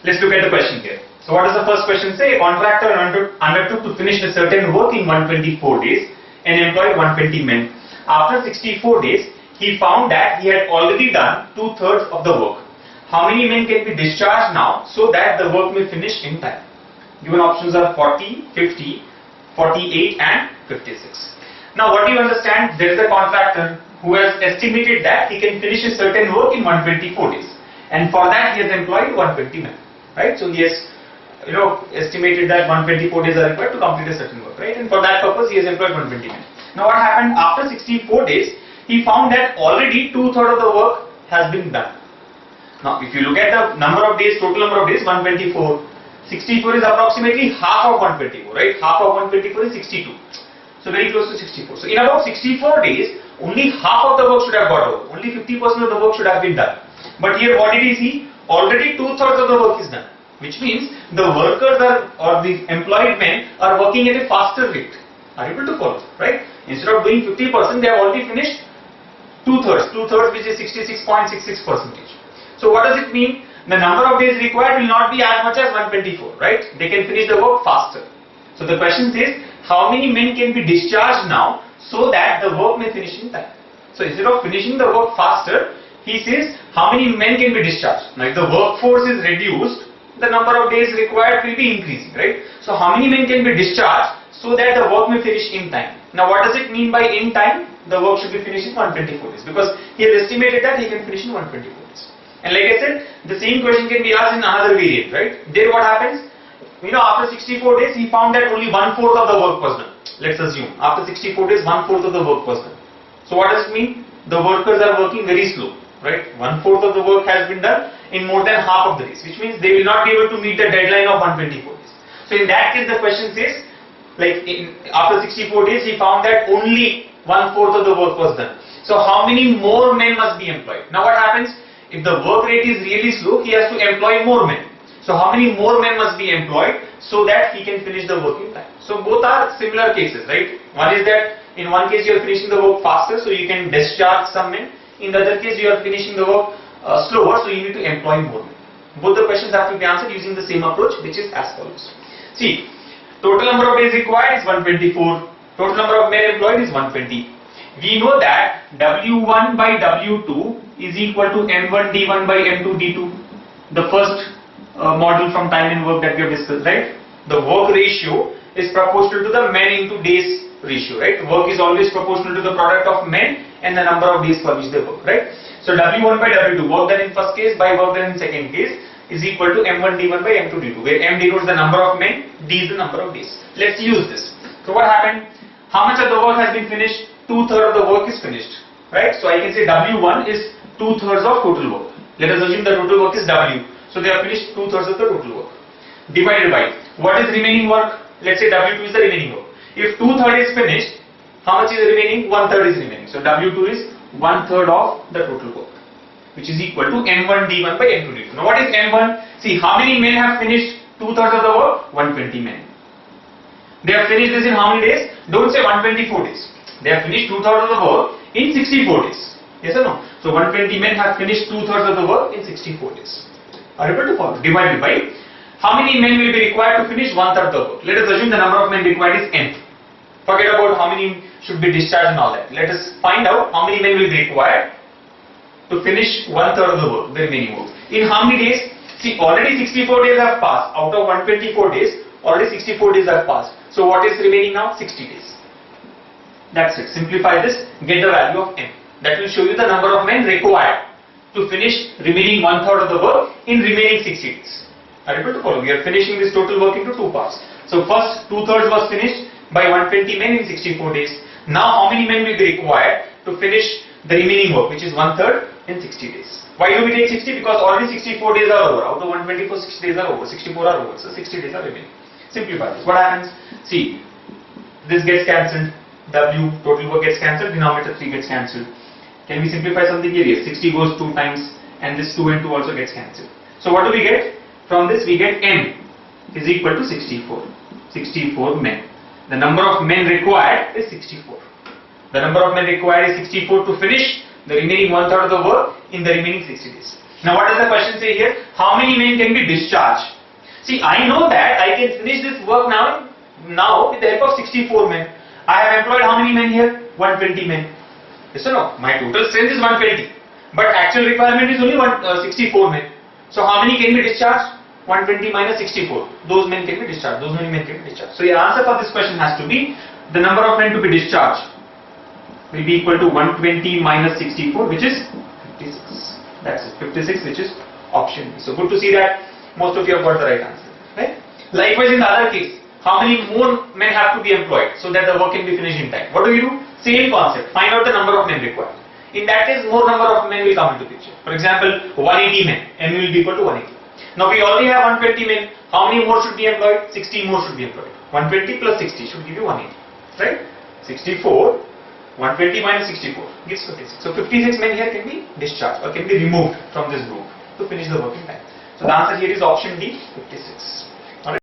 Let's look at the question here. So what does the first question say? A contractor undertook to finish a certain work in 124 days and employed 120 men. After 64 days, he found that he had already done 2/3 of the work. How many men can be discharged now so that the work may finish in time? Given options are 40, 50, 48 and 56. Now what do you understand? There is a contractor who has estimated that he can finish a certain work in 124 days. And for that he has employed 120 men. Right? So he has estimated that 124 days are required to complete a certain work. Right? And for that purpose he has employed 120 men. Now what happened after 64 days? He found that already 2/3 of the work has been done. Now if you look at the number of days, total number of days, 124. 64 is approximately half of 124, right? Half of 124 is 62. So very close to 64. So in about 64 days, only half of the work should have got over. Only 50% of the work should have been done. But here what did he see? Already 2/3 of the work is done. Which means the workers or the employed men are working at a faster rate. Are you able to follow? Right? Instead of doing 50%, they have already finished 2/3. 2/3 which is 66.66%. So what does it mean? The number of days required will not be as much as 124, right? They can finish the work faster. So the question says, how many men can be discharged now so that the work may finish in time? So instead of finishing the work faster, he says, how many men can be discharged? Now if the workforce is reduced, the number of days required will be increasing, right? So how many men can be discharged so that the work may finish in time? Now what does it mean by in time? The work should be finished in 124 days because he has estimated that he can finish in 124 days. And like I said, the same question can be asked in another variant, right? There what happens? After 64 days, he found that only 1/4 of the work was done. Let's assume after 64 days, 1/4 of the work was done. So what does it mean? The workers are working very slow, right? 1/4 of the work has been done in more than half of the days, which means they will not be able to meet the deadline of 124 days. So in that case, the question says, after 64 days, he found that only 1/4 of the work was done. So how many more men must be employed? Now what happens? If the work rate is really slow, he has to employ more men. So how many more men must be employed so that he can finish the work in time? So both are similar cases, right? One is that in one case you are finishing the work faster, so you can discharge some men. In the other case you are finishing the work slower, so you need to employ more men. Both the questions have to be answered using the same approach, which is as follows. See, total number of days required is 124. Total number of men employed is 120. We know that W1 by W2 is equal to M1 D1 by M2 D2. The first model from time and work that we have discussed, right? The work ratio is proportional to the men into days ratio, right? Work is always proportional to the product of men and the number of days for which they work, right? So W1 by W2, work done in first case by work done in second case, is equal to M1 D1 by M2 D2, where M denotes the number of men, D is the number of days. Let's use this. So what happened? How much of the work has been finished? 2/3 of the work is finished, right? So I can say W1 is 2/3 of total work. Let us assume the total work is W. So they have finished 2/3 of the total work. Divided by what is remaining work? Let's say W2 is the remaining work. If 2/3 is finished, how much is remaining? 1/3 is remaining. So W2 is 1/3 of the total work, which is equal to M1 D1 by M2 D2. Now what is M1? See, how many men have finished 2/3 of the work? 120 men. They have finished this in how many days? Don't say 124 days. They have finished 2/3 of the work in 64 days. Yes or no? So 120 men have finished 2/3 of the work in 64 days. Are you able to follow? Divided by how many men will be required to finish 1/3 of the work? Let us assume the number of men required is n. Forget about how many should be discharged and all that. Let us find out how many men will be required to finish 1/3 of the work, the remaining work. In how many days? See, already 64 days have passed. Out of 124 days, already 64 days have passed. So what is remaining now? 60 days. That's it. Simplify this, get the value of n. That will show you the number of men required to finish remaining 1/3 of the work in remaining 60 days. Are you able to follow? We are finishing this total work into two parts. So first 2/3 was finished by 120 men in 64 days. Now how many men will be required to finish the remaining work, which is 1/3 in 60 days? Why do we take 60? Because already 64 days are over. Out of 124, 60 days are over. 64 are over. So 60 days are remaining. Simplify this. What happens? See, this gets cancelled. W, total work gets cancelled. Denominator 3 gets cancelled. Can we simplify something here? Yes, 60 goes 2 times and this 2 and 2 also gets cancelled. So what do we get? From this we get M is equal to 64. 64 men. The number of men required is 64. The number of men required is 64 to finish the remaining 1/3 of the work in the remaining 60 days. Now what does the question say here? How many men can be discharged? See, I know that I can finish this work now with the help of 64 men. I have employed how many men here? 120 men. Yes or no? My total strength is 120. But actual requirement is only 64 men. So how many can be discharged? 120 minus 64. Those men can be discharged. Those many men can be discharged. So your answer for this question has to be the number of men to be discharged will be equal to 120 minus 64, which is 56. That's it. 56, which is option B. So good to see that most of you have got the right answer. Right? Likewise, in the other case, how many more men have to be employed so that the work can be finished in time? What do you do? Same concept. Find out the number of men required. In that case, more number of men will come into picture. For example, 180 men. M will be equal to 180. Now we already have 120 men. How many more should be employed? 60 more should be employed. 120 plus 60 should give you 180. Right? 64. 120 minus 64 gives 56. So 56 men here can be discharged or can be removed from this group to finish the work in time. So the answer here is option D, 56.